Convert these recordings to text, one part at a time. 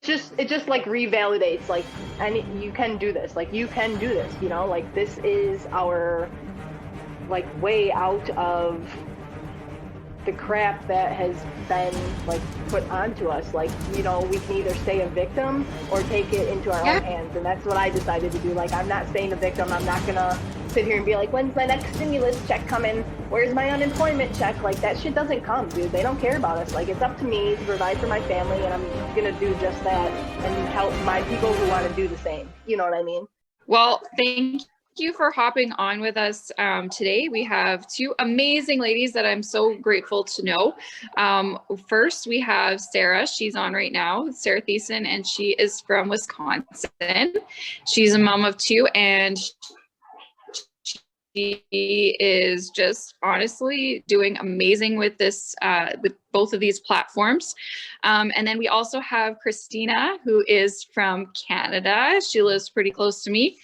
it just like revalidates like, and you can do this, like you can do this, you know, like this is our like way out of the crap that has been like put onto us. Like, you know, we can either stay a victim or take it into our Yeah. own hands, and that's what I decided to do. Like, I'm not staying a victim. I'm not gonna sit here and be like, when's my next stimulus check coming, where's my unemployment check? Like, that shit doesn't come, dude. They don't care about us. Like, it's up to me to provide for my family, and I'm gonna do just that and help my people who want to do the same, you know what I mean? Well, thank you for hopping on with us today. We have two amazing ladies that I'm so grateful to know. First, we have Sarah. She's on right now, Sarah Thiessen, and she is from Wisconsin. She's a mom of two, and she is just honestly doing amazing with this, with both of these platforms. And then we also have Christina, who is from Canada. She lives pretty close to me.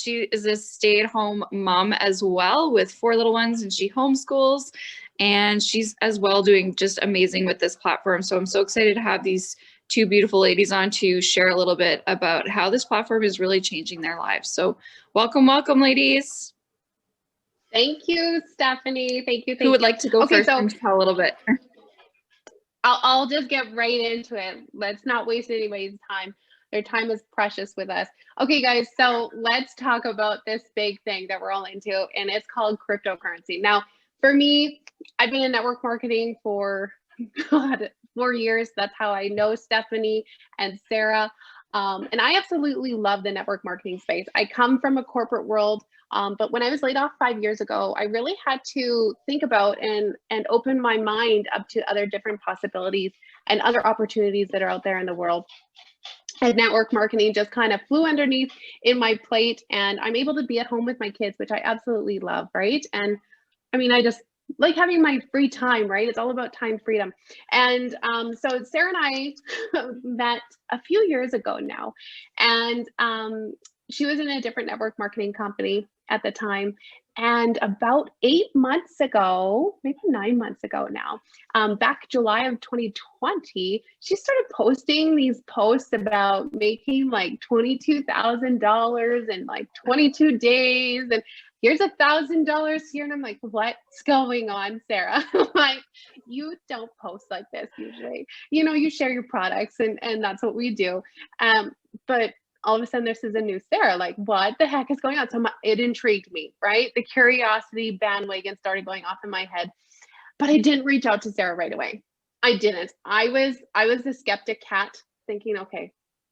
She is a stay-at-home mom as well with 4 little ones, and she homeschools, and she's as well doing just amazing with this platform. So I'm so excited to have these two beautiful ladies on to share a little bit about how this platform is really changing their lives. So welcome, welcome, ladies. Thank you, Stephanie. Thank you. Who would like to go Okay, first so and tell a little bit? I'll just get right into it. Let's not waste anybody's time. Their time is precious with us. Okay, guys, so let's talk about this big thing that we're all into, and it's called cryptocurrency. Now, for me, I've been in network marketing for God, 4 years. That's how I know Stephanie and Sarah. And I absolutely love the network marketing space. I come from a corporate world, but when I was laid off 5 years ago, I really had to think about and open my mind up to other different possibilities and other opportunities that are out there in the world. And network marketing just kind of flew underneath in my plate, and I'm able to be at home with my kids, which I absolutely love, right? And I mean, I just like having my free time, right? It's all about time freedom. And so Sarah and I met a few years ago now, and she was in a different network marketing company at the time. And about 8 months ago, maybe 9 months ago now, back July of 2020, she started posting these posts about making like $22,000 in like 22 days. And here's $1,000 here. And I'm like, what's going on, Sarah? Like, you don't post like this usually. You know, you share your products, and that's what we do. But all of a sudden this is a new Sarah. Like, what the heck is going on? So it intrigued me, right? The curiosity bandwagon started going off in my head, but I didn't reach out to Sarah right away. I didn't. I was the skeptic cat thinking, okay,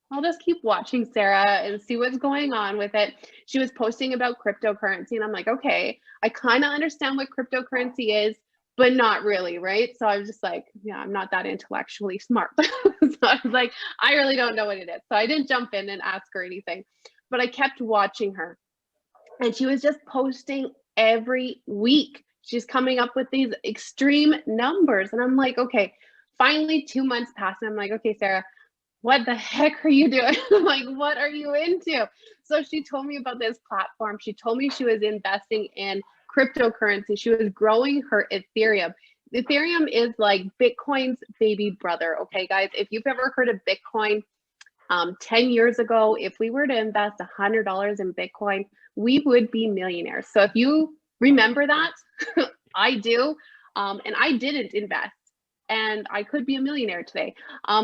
I'll just keep watching Sarah and see what's going on with it. She was posting about cryptocurrency, and I'm like, okay, I kind of understand what cryptocurrency is, but not really, right? So I was just like, yeah, I'm not that intellectually smart. So I was like, I really don't know what it is. So I didn't jump in and ask her anything, but I kept watching her. And she was just posting every week. She's coming up with these extreme numbers. And I'm like, okay, finally 2 months passed. And I'm like, okay, Sarah, what the heck are you doing? Like, what are you into? So she told me about this platform. She told me she was investing in cryptocurrency. She was growing her Ethereum. Ethereum is like Bitcoin's baby brother. Okay, guys, if you've ever heard of Bitcoin, 10 years ago, if we were to invest $100 in Bitcoin, we would be millionaires. So if you remember that, I do, and I didn't invest, and I could be a millionaire today.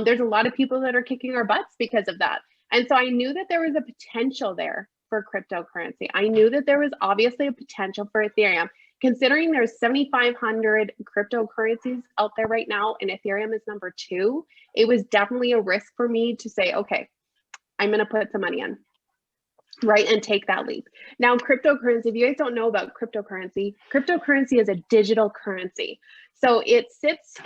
There's a lot of people that are kicking our butts because of that. And so I knew that there was a potential there for cryptocurrency. I knew that there was obviously a potential for Ethereum. Considering there's 7,500 cryptocurrencies out there right now, and Ethereum is number 2, it was definitely a risk for me to say, okay, I'm going to put some money in, right, and take that leap. Now, cryptocurrency, if you guys don't know about cryptocurrency, cryptocurrency is a digital currency. So it sits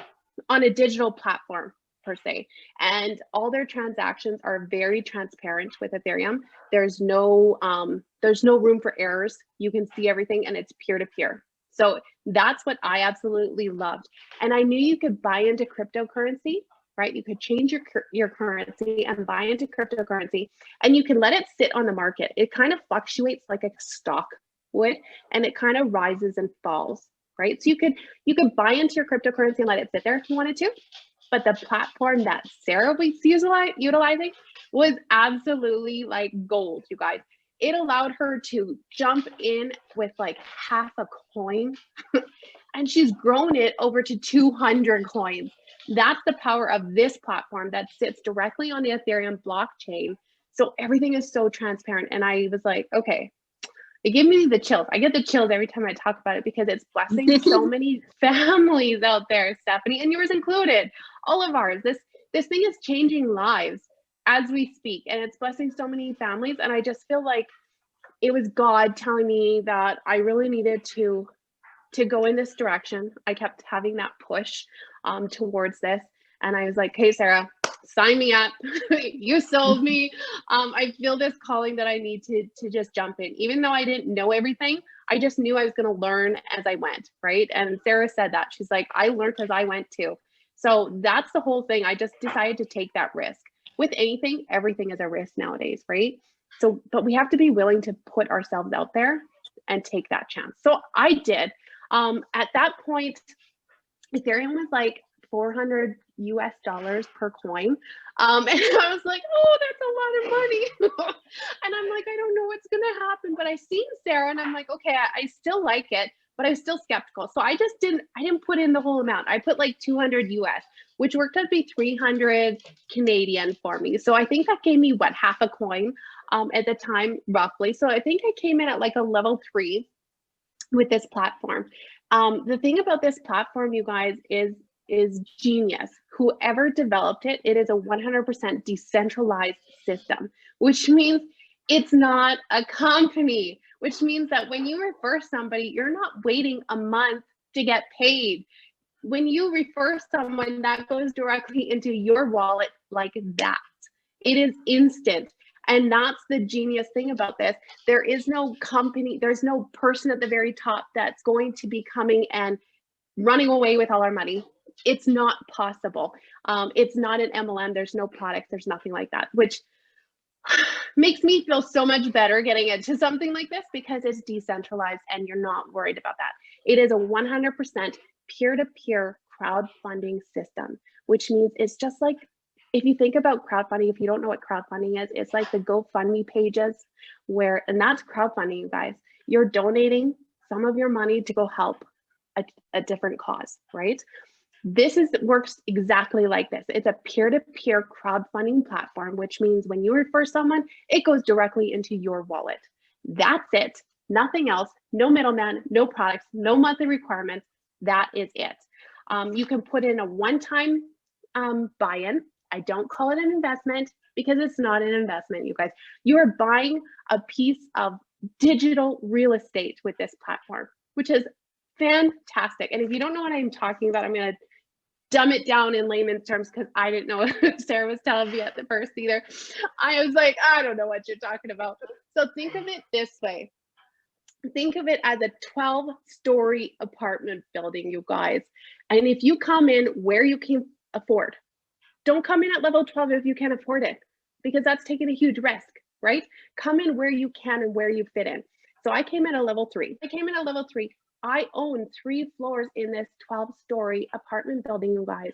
on a digital platform per se, and all their transactions are very transparent with Ethereum. There's no room for errors. You can see everything, and it's peer-to-peer. So that's what I absolutely loved. And I knew you could buy into cryptocurrency, right? You could change your currency and buy into cryptocurrency, and you can let it sit on the market. It kind of fluctuates like a stock would, and it kind of rises and falls, right? So you could buy into your cryptocurrency and let it sit there if you wanted to, but the platform that Sarah was utilizing was absolutely like gold, you guys. It allowed her to jump in with like half a coin and she's grown it over to 200 coins. That's the power of this platform that sits directly on the Ethereum blockchain. So everything is so transparent. And I was like, okay, it gave me the chills. I get the chills every time I talk about it because it's blessing so many families out there, Stephanie, and yours included, all of ours. This thing is changing lives as we speak, and it's blessing so many families. And I just feel like it was God telling me that I really needed to go in this direction. I kept having that push towards this, and I was like, hey, Sarah, sign me up. You sold me. I feel this calling that I need to just jump in. Even though I didn't know everything, I just knew I was going to learn as I went, right? And Sarah said that. She's like, I learned as I went too. So that's the whole thing. I just decided to take that risk. With anything, everything is a risk nowadays, right? So, but we have to be willing to put ourselves out there and take that chance. So I did. At that point, Ethereum was like $400 US per coin. And I was like, oh, that's a lot of money. And I'm like, I don't know what's going to happen. But I seen Sarah and I'm like, okay, I still like it, but I was still skeptical. So I didn't put in the whole amount. I put like 200 US, which worked out to be 300 Canadian for me. So I think that gave me what, half a coin at the time, roughly. So I think I came in at like a level 3 with this platform. The thing about this platform, you guys, is genius. Whoever developed it, it is a 100% decentralized system, which means it's not a company, which means that when you refer somebody, you're not waiting a month to get paid. When you refer someone, that goes directly into your wallet like that. It is instant. And that's the genius thing about this. There is no company, there's no person at the very top that's going to be coming and running away with all our money. It's not possible. It's not an MLM. There's no products. There's nothing like that, which makes me feel so much better getting into something like this because it's decentralized and you're not worried about that. It is a 100% peer-to-peer crowdfunding system, which means it's just like, if you think about crowdfunding, if you don't know what crowdfunding is, it's like the GoFundMe pages and that's crowdfunding, you guys. You're donating some of your money to go help a different cause, right? This works exactly like this. It's a peer-to-peer crowdfunding platform, which means when you refer someone, it goes directly into your wallet. That's it. Nothing else. No middleman, no products, no monthly requirements. That is it. You can put in a one-time buy-in. I don't call it an investment because it's not an investment, you guys. You are buying a piece of digital real estate with this platform, which is fantastic. And if you don't know what I'm talking about, I'm going to dumb it down in layman's terms because I didn't know what Sarah was telling me at the first either. I was like, I don't know what you're talking about. So think of it this way. Think of it as a 12-story apartment building, you guys. And if you come in where you can afford, don't come in at level 12 if you can't afford it, because that's taking a huge risk, right? Come in where you can and where you fit in. So I came in at level 3. I own 3 floors in this 12-story apartment building, you guys.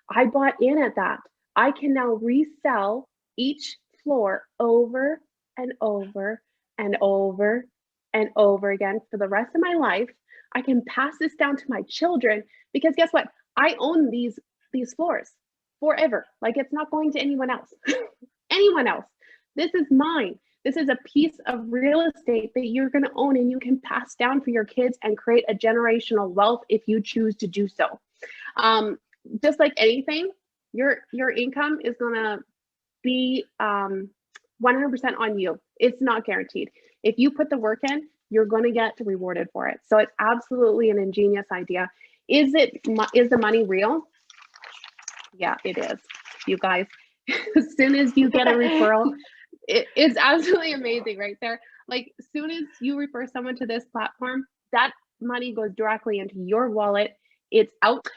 I bought in at that. I can now resell each floor over and over and over and over again for the rest of my life. I can pass this down to my children because guess what? I own these floors forever. Like, it's not going to anyone else. Anyone else. This is mine. This is a piece of real estate that you're going to own and you can pass down for your kids and create a generational wealth if you choose to do so. Just like anything, your income is going to be 100% on you. It's not guaranteed. If you put the work in, you're going to get rewarded for it. So it's absolutely an ingenious idea. Is the money real? Yeah, it is. You guys, as soon as you get a referral, it's absolutely amazing right there. Like, as soon as you refer someone to this platform, that money goes directly into your wallet. It's out.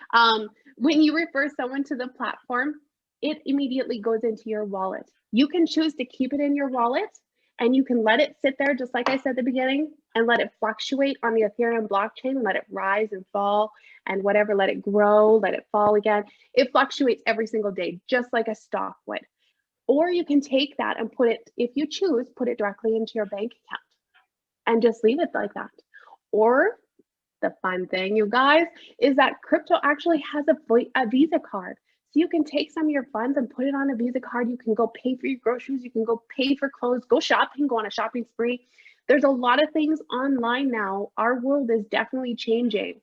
When you refer someone to the platform, it immediately goes into your wallet. You can choose to keep it in your wallet and you can let it sit there, just like I said at the beginning, and let it fluctuate on the Ethereum blockchain, let it rise and fall and whatever, let it grow, let it fall again. It fluctuates every single day, just like a stock would. Or you can take that and put it, if you choose, put it directly into your bank account and just leave it like that. Or the fun thing, you guys, is that crypto actually has a Visa card. So you can take some of your funds and put it on a Visa card. You can go pay for your groceries. You can go pay for clothes, go shopping, go on a shopping spree. There's a lot of things online now. Our world is definitely changing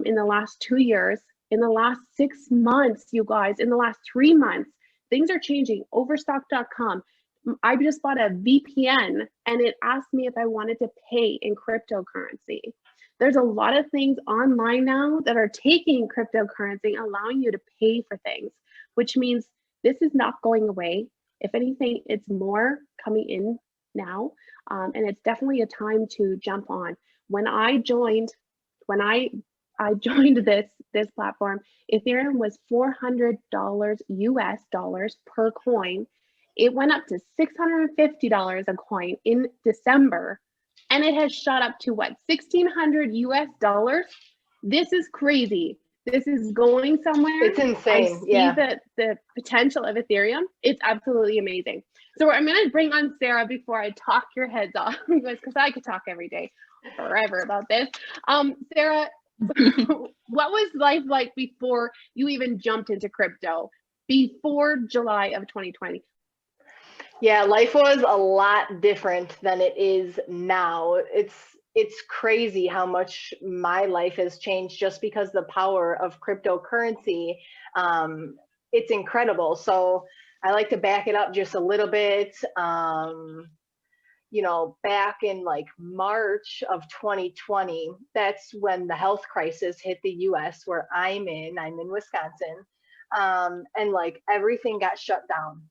in the last 2 years, in the last 6 months, you guys, in the last 3 months. Things are changing. Overstock.com. I just bought a VPN and it asked me if I wanted to pay in cryptocurrency. There's a lot of things online now that are taking cryptocurrency, allowing you to pay for things, which means this is not going away. If anything, it's more coming in now. And it's definitely a time to jump on. When I joined this platform, Ethereum was $400 US dollars per coin. It went up to $650 a coin in December, and it has shot up to what, 1,600 US dollars? This is crazy. This is going somewhere. It's insane. I see the potential of Ethereum. It's absolutely amazing. So I'm going to bring on Sarah before I talk your heads off, because I could talk every day forever about this. Sarah, what was life like before you even jumped into crypto, before July of 2020? Yeah, life was a lot different than it is now. It's crazy how much my life has changed just because the power of cryptocurrency. It's incredible. So I like to back it up just a little bit. Back in like March of 2020, that's when the health crisis hit the US where I'm in Wisconsin. And like everything got shut down.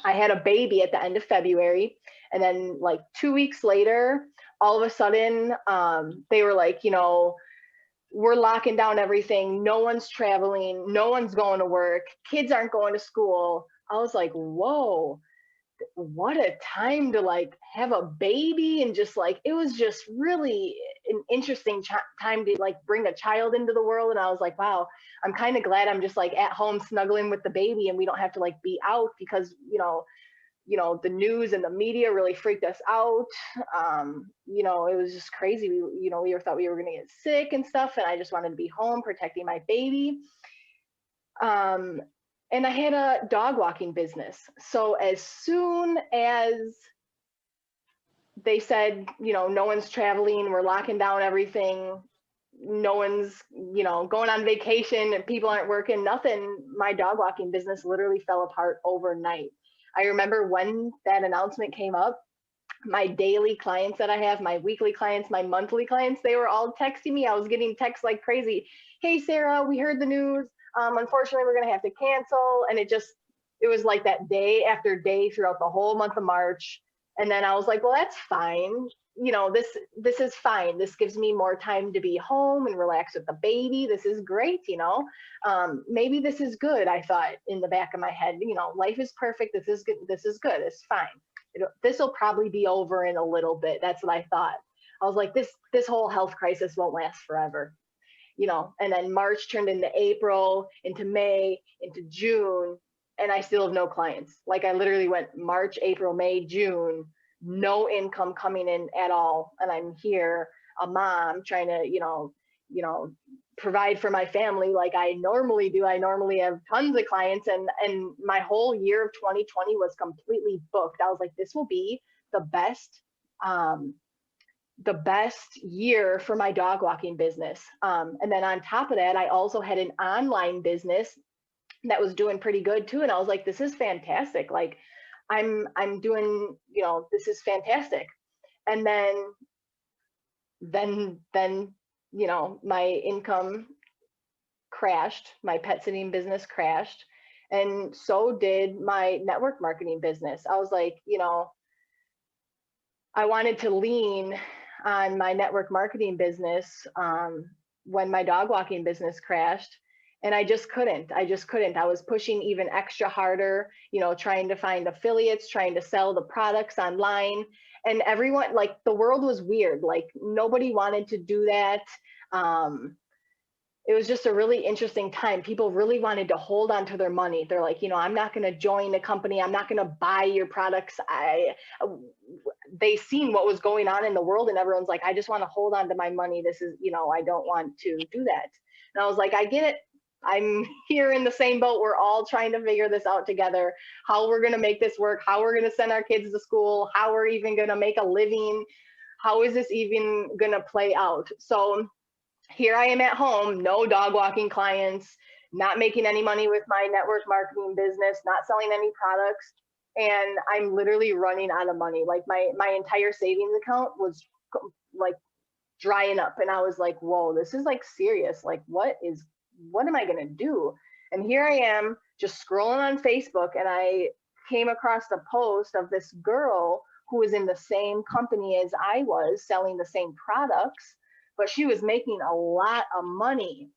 I had a baby at the end of February, and then like 2 weeks later, all of a sudden, they were like, we're locking down everything. No one's traveling. No one's going to work. Kids aren't going to school. I was like, whoa, what a time to like have a baby. And just like, it was just really an interesting time to like bring a child into the world. And I was like, wow, I'm kind of glad I'm just like at home snuggling with the baby and we don't have to like be out because, the news and the media really freaked us out. It was just crazy. We thought we were going to get sick and stuff. And I just wanted to be home protecting my baby. And I had a dog walking business. So as soon as they said, no one's traveling, we're locking down everything, no one's, going on vacation and people aren't working, nothing, my dog walking business literally fell apart overnight. I remember when that announcement came up, my daily clients that I have, my weekly clients, my monthly clients, they were all texting me. I was getting texts like crazy. Hey, Sarah, we heard the news. Unfortunately, we're going to have to cancel. And it was like that day after day throughout the whole month of March. And then I was like, well, that's fine. This is fine. This gives me more time to be home and relax with the baby. This is great. Maybe this is good. I thought in the back of my head, life is perfect. This is good. This is good. It's fine. This will probably be over in a little bit. That's what I thought. I was like, this whole health crisis won't last forever. And then March turned into April, into May, into June, and I still have no clients. Like I literally went March, April, May, June, no income coming in at all. And I'm here, a mom trying to, provide for my family like I normally do. I normally have tons of clients and my whole year of 2020 was completely booked. I was like, this will be the best year for my dog walking business. And then on top of that, I also had an online business that was doing pretty good too. And I was like, this is fantastic. Like I'm doing, this is fantastic. And then, my income crashed, my pet sitting business crashed. And so did my network marketing business. I was like, I wanted to lean on my network marketing business when my dog walking business crashed. And I just couldn't. I was pushing even extra harder, trying to find affiliates, trying to sell the products online. And everyone, like, the world was weird. Like, nobody wanted to do that. Um, it was just a really interesting time. People really wanted to hold on to their money. They're like, I'm not going to join the company. I'm not going to buy your products. They seen what was going on in the world, and everyone's like, I just want to hold on to my money. This is, I don't want to do that. And I was like, I get it. I'm here in the same boat. We're all trying to figure this out together, how we're going to make this work, how we're going to send our kids to school, how we're even going to make a living. How is this even going to play out? So here I am at home, no dog walking clients, not making any money with my network marketing business, not selling any products. And I'm literally running out of money. Like my entire savings account was like drying up. And I was like, whoa, this is like serious. Like, what am I going to do? And here I am just scrolling on Facebook, and I came across a post of this girl who was in the same company as I was, selling the same products, but she was making a lot of money.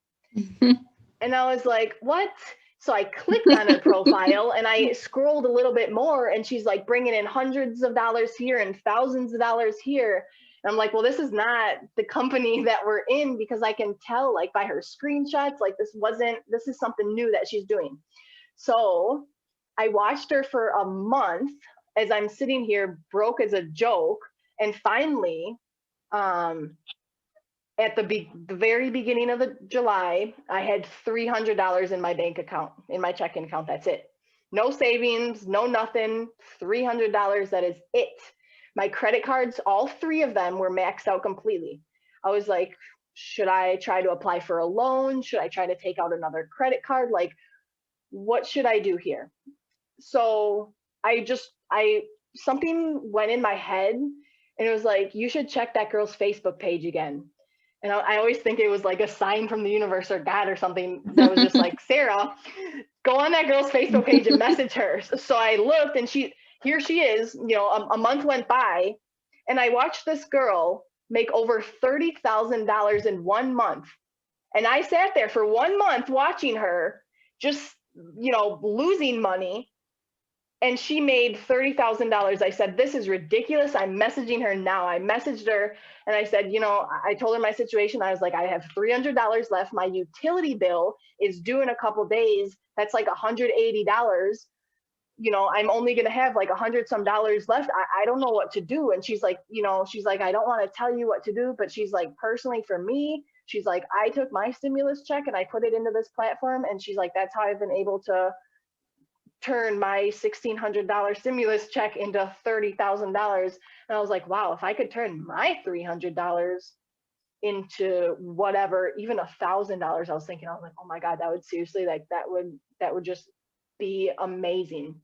And I was like, what? So I clicked on her profile and I scrolled a little bit more, and she's like bringing in hundreds of dollars here and thousands of dollars here. And I'm like, well, this is not the company that we're in, because I can tell, like, by her screenshots, like, this is something new that she's doing. So I watched her for a month as I'm sitting here broke as a joke. And finally, at the very beginning of July, I had $300 in my bank account, in my checking account. That's it. No savings, no nothing, $300. That is it. My credit cards, all 3 of them were maxed out completely. I was like, should I try to apply for a loan? Should I try to take out another credit card? Like, what should I do here? So something went in my head, and it was like, you should check that girl's Facebook page again. And I always think it was like a sign from the universe or God or something that was just like, Sarah, go on that girl's Facebook page and message her. So I looked, and here she is, a month went by, and I watched this girl make over $30,000 in 1 month. And I sat there for 1 month watching her just, losing money. And she made $30,000. I said, this is ridiculous. I'm messaging her now. I messaged her and I said, I told her my situation. I was like, I have $300 left. My utility bill is due in a couple days. That's like $180. I'm only going to have like $100 some left. I don't know what to do. And she's like, I don't want to tell you what to do, but she's like, personally for me, she's like, I took my stimulus check and I put it into this platform. And she's like, that's how I've been able to turn my $1,600 stimulus check into $30,000. And I was like, wow, if I could turn my $300 into whatever, even $1,000, I was like, oh my God, that would seriously, like, that would just be amazing.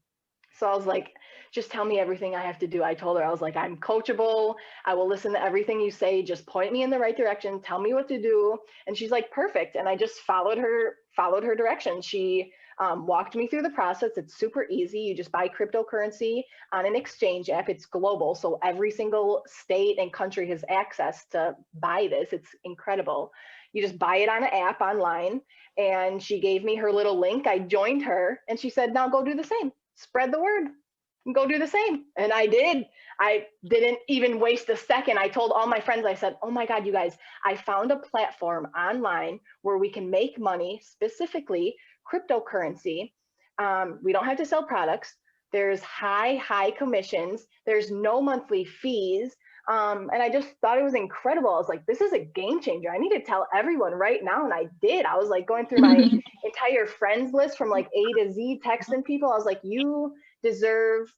So I was like, just tell me everything I have to do. I told her, I was like, I'm coachable. I will listen to everything you say. Just point me in the right direction. Tell me what to do. And she's like, perfect. And I just followed her direction. She walked me through the process. It's super easy. You just buy cryptocurrency on an exchange app. It's global. So every single state and country has access to buy this. It's incredible. You just buy it on an app online. And she gave me her little link. I joined her and she said, now go do the same. Spread the word and go do the same. And I did. I didn't even waste a second. I told all my friends, I said, oh my God, you guys, I found a platform online where we can make money, specifically cryptocurrency. We don't have to sell products. There's high commissions. There's no monthly fees. And I just thought it was incredible. I was like, this is a game changer. I need to tell everyone right now. And I did. I was like going through my entire friends list from like A to Z, texting people. I was like, you deserve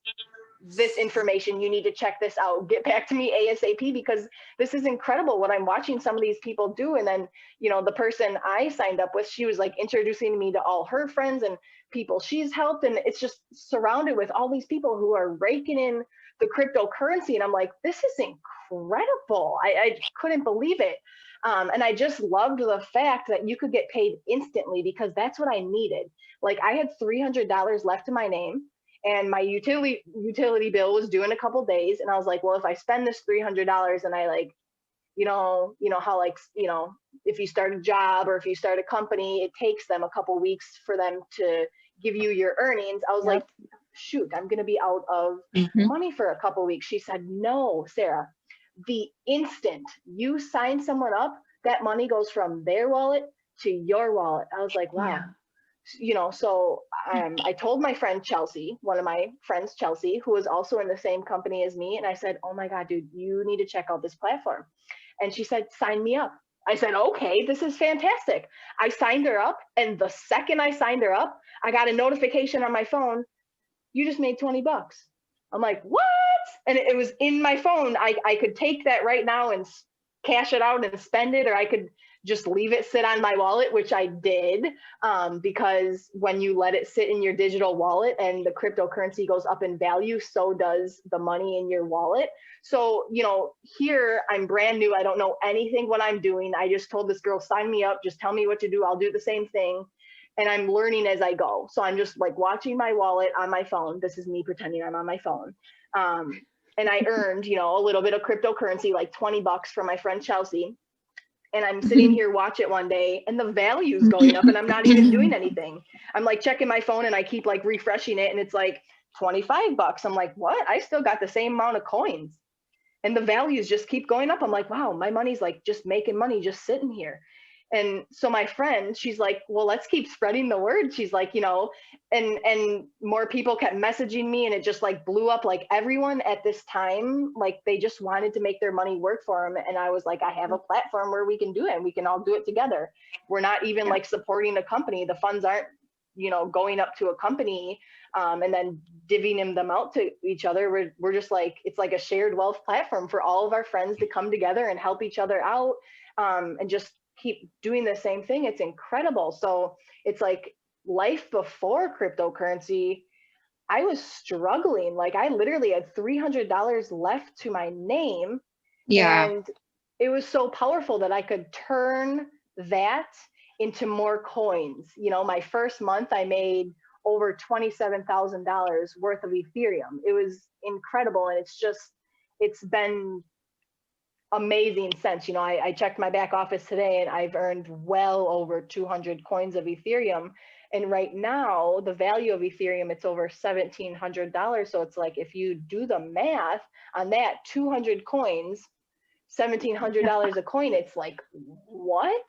this information. You need to check this out. Get back to me ASAP, because this is incredible what I'm watching some of these people do. And then, the person I signed up with, she was like introducing me to all her friends and people she's helped. And it's just surrounded with all these people who are raking in the cryptocurrency. And I'm like, this is incredible. I couldn't believe it. And I just loved the fact that you could get paid instantly, because that's what I needed. Like, I had $300 left in my name, and my utility bill was due in a couple days. And I was like, well, if I spend this $300 and I like you know how like, you know, if you start a job or if you start a company, it takes them a couple weeks for them to give you your earnings. I was like, shoot, I'm going to be out of Mhm. money for a couple weeks. She said, no, Sarah, the instant you sign someone up, that money goes from their wallet to your wallet. I was like, wow. Yeah. You know, so I told my friend Chelsea, one of my friends, Chelsea, who was also in the same company as me. And I said, oh my God, dude, you need to check out this platform. And she said, sign me up. I said, okay, this is fantastic. I signed her up. And the second I signed her up, I got a notification on my phone. You just made 20 bucks. I'm like, what? And it was in my phone. I could take that right now and cash it out and spend it, or I could just leave it sit on my wallet, which I did, because when you let it sit in your digital wallet and the cryptocurrency goes up in value, so does the money in your wallet. So, you know, here I'm brand new. I don't know anything what I'm doing. I just told this girl, sign me up, just tell me what to do. I'll do the same thing. And I'm learning as I go. So I'm just like watching my wallet on my phone. This is me pretending I'm on my phone. And I earned, you know, a little bit of cryptocurrency, like 20 bucks from my friend Chelsea. And I'm sitting here watch it one day and the value's going up and I'm not even doing anything. I'm like checking my phone and I keep like refreshing it and it's like 25 bucks. I'm like, what? I still got the same amount of coins. And the values just keep going up. I'm like, wow, my money's like just making money, just sitting here. And so my friend, she's like, well, let's keep spreading the word. She's like, you know, and more people kept messaging me and it just like blew up. Like everyone at this time, like they just wanted to make their money work for them. And I was like, I have a platform where we can do it and we can all do it together. We're not even like supporting a company. The funds aren't, you know, going up to a company and then divvying them out to each other. We're just like, it's like a shared wealth platform for all of our friends to come together and help each other out, and just keep doing the same thing. It's incredible. So it's like life before cryptocurrency, I was struggling. Like I literally had $300 left to my name. Yeah. And it was so powerful that I could turn that into more coins. You know, my first month I made over $27,000 worth of Ethereum. It was incredible. And it's been amazing since. You know, I checked my back office today and I've earned well over 200 coins of Ethereum. And right now the value of Ethereum, it's over $1,700. So it's like, if you do the math on that 200 coins, $1,700 a coin, it's like, what?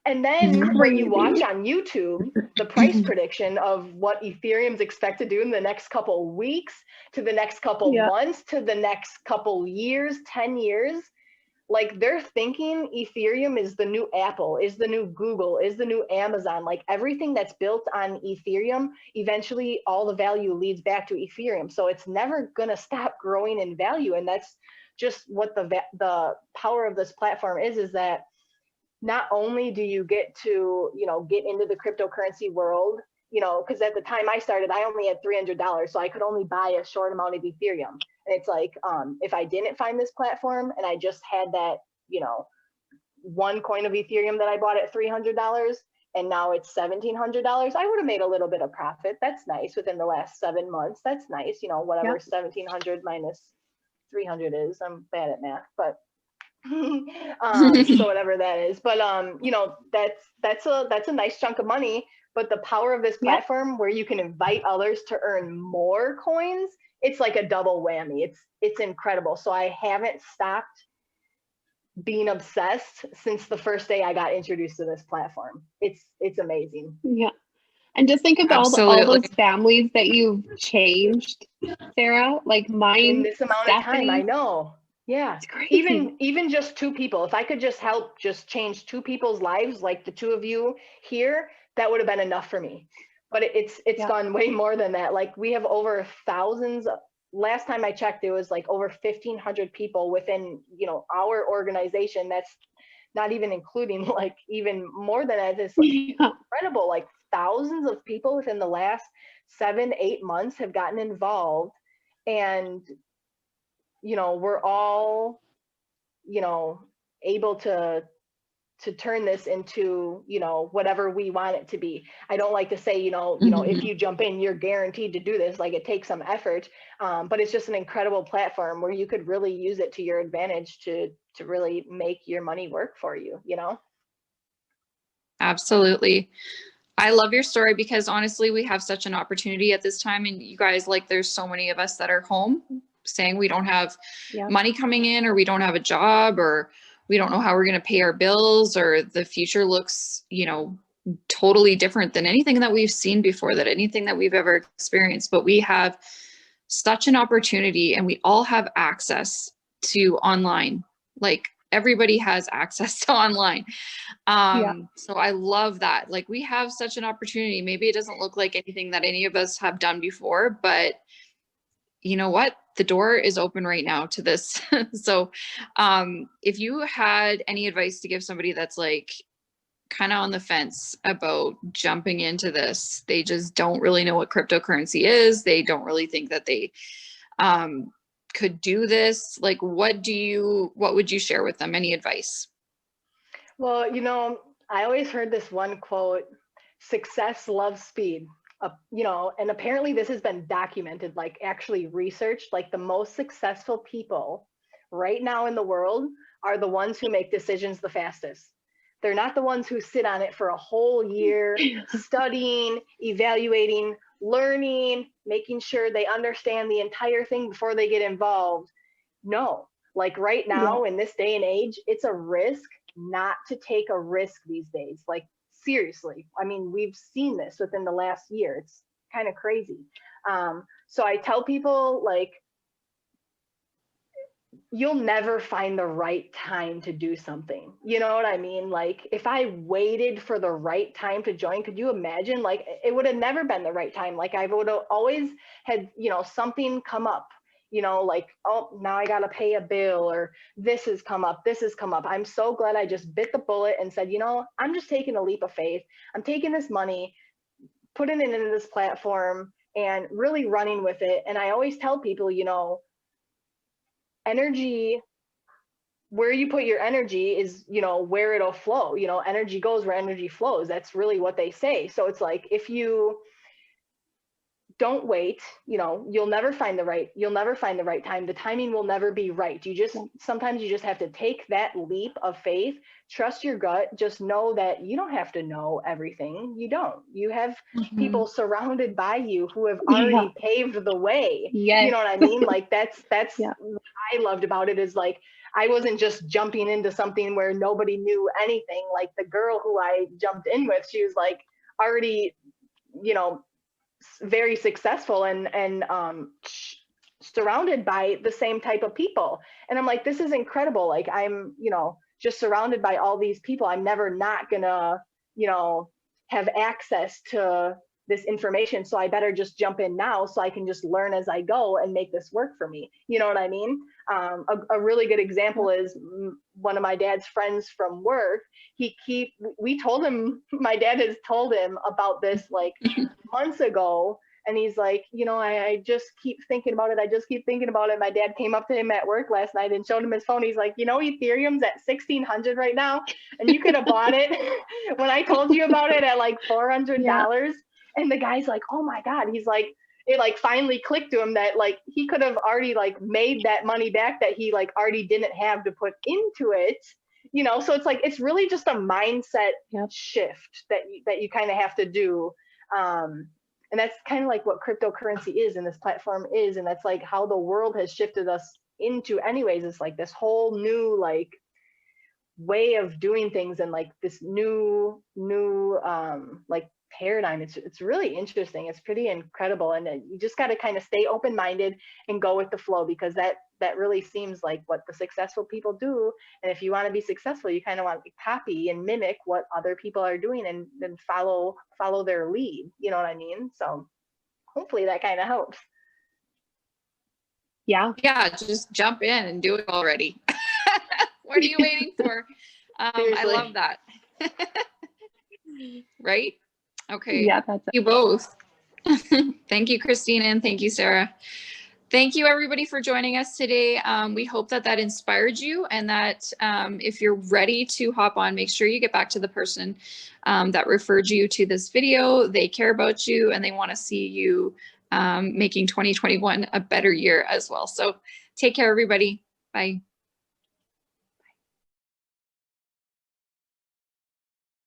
And then when you watch on YouTube the price prediction of what Ethereum's expect to do in the next couple weeks, to the next couple months, to the next couple years, 10 years, like they're thinking Ethereum is the new Apple, is the new Google, is the new Amazon. Like everything that's built on Ethereum, eventually all the value leads back to Ethereum. So it's never going to stop growing in value. And that's just what the power of this platform is that not only do you get to, you know, get into the cryptocurrency world, you know, because at the time I started, I only had $300, so I could only buy a short amount of Ethereum. And it's like, if I didn't find this platform and I just had that, you know, one coin of Ethereum that I bought at $300 and now it's $1,700, I would have made a little bit of profit. That's nice within the last 7 months. That's nice, you know, whatever 1,700 minus 300 is. I'm bad at math, but so whatever that is. But you know, that's a nice chunk of money. But the power of this platform where you can invite others to earn more coins, it's like a double whammy. It's incredible. So I haven't stopped being obsessed since the first day I got introduced to this platform. It's amazing. Yeah. And just think of all those families that you've changed, Sarah. Like mine in this amount of time, I know. Yeah. Even just 2 people. If I could just help just change 2 people's lives, like the 2 of you here, that would have been enough for me. But it's gone way more than that. Like we have over thousands. Last time I checked, it was like over 1,500 people within, you know, our organization. That's not even including like even more than that. It's like incredible. Like thousands of people within the last 7-8 months have gotten involved. And you know, we're all, you know, able to to turn this into, you know, whatever we want it to be. I don't like to say, if you jump in, you're guaranteed to do this. Like, it takes some effort, but it's just an incredible platform where you could really use it to your advantage to really make your money work for you, you know? Absolutely. I love your story because honestly, we have such an opportunity at this time. And you guys, like, there's so many of us that are home saying we don't have money coming in, or we don't have a job, or we don't know how we're going to pay our bills, or the future looks, totally different than anything that we've seen before, that anything that we've ever experienced. But we have such an opportunity, and we all have access to online. Like, everybody has access to online. So I love that. Like, we have such an opportunity. Maybe it doesn't look like anything that any of us have done before, but you know what? The door is open right now to this. So if you had any advice to give somebody that's like kind of on the fence about jumping into this, they just don't really know what cryptocurrency is, they don't really think that they could do this, like, what would you share with them? Any advice? Well, I always heard this one quote: success loves speed. And apparently this has been documented, like actually researched. Like, the most successful people right now in the world are the ones who make decisions the fastest. They're not the ones who sit on it for a whole year, studying, evaluating, learning, making sure they understand the entire thing before they get involved. No, like right now in this day and age, it's a risk not to take a risk these days. Like, seriously. I mean, we've seen this within the last year. It's kind of crazy. So I tell people, like, you'll never find the right time to do something. You know what I mean? Like, if I waited for the right time to join, could you imagine? Like, it would have never been the right time. Like, I would have always had, something come up, like, oh, now I got to pay a bill, or this has come up. I'm so glad I just bit the bullet and said, I'm just taking a leap of faith. I'm taking this money, putting it into this platform, and really running with it. And I always tell people, energy, where you put your energy is, where it'll flow. Energy goes where energy flows. That's really what they say. So it's like, if you don't wait, you'll never find the right time. The timing will never be right. Sometimes you just have to take that leap of faith, trust your gut, just know that you don't have to know everything. You have people surrounded by you who have already paved the way. You know what I mean? Like, that's what I loved about it, is like, I wasn't just jumping into something where nobody knew anything. Like, the girl who I jumped in with, she was like already, very successful and surrounded by the same type of people. And I'm like, this is incredible. Like, I'm, just surrounded by all these people. I'm never not gonna, have access to this information. So I better just jump in now so I can just learn as I go and make this work for me. You know what I mean? A really good example is one of my dad's friends from work. We told him, my dad has told him about this like months ago. And he's like, I just keep thinking about it. My dad came up to him at work last night and showed him his phone. He's like, Ethereum's at 1,600 right now, and you could have bought it when I told you about it at like $400. Yeah. And the guy's like, oh my God. He's like, it like finally clicked to him that like he could have already like made that money back that he like already didn't have to put into it. So it's like, it's really just a mindset shift that you kind of have to do. And that's kind of like what cryptocurrency is, and this platform is, and that's like how the world has shifted us into anyways. It's like this whole new like way of doing things, and like this new like paradigm. It's really interesting. It's pretty incredible, and you just got to kind of stay open-minded and go with the flow, because that really seems like what the successful people do. And if you want to be successful, you kind of want to copy and mimic what other people are doing, and then follow their lead. You know what I mean? So hopefully that kind of helps. Yeah, just jump in and do it already. What are you waiting for? I love that. Right? Okay. Yeah, that's you both. Thank you, Christina, and thank you, Sarah. Thank you everybody for joining us today. We hope that that inspired you, and that if you're ready to hop on, make sure you get back to the person that referred you to this video. They care about you and they want to see you making 2021 a better year as well. So take care, everybody. Bye.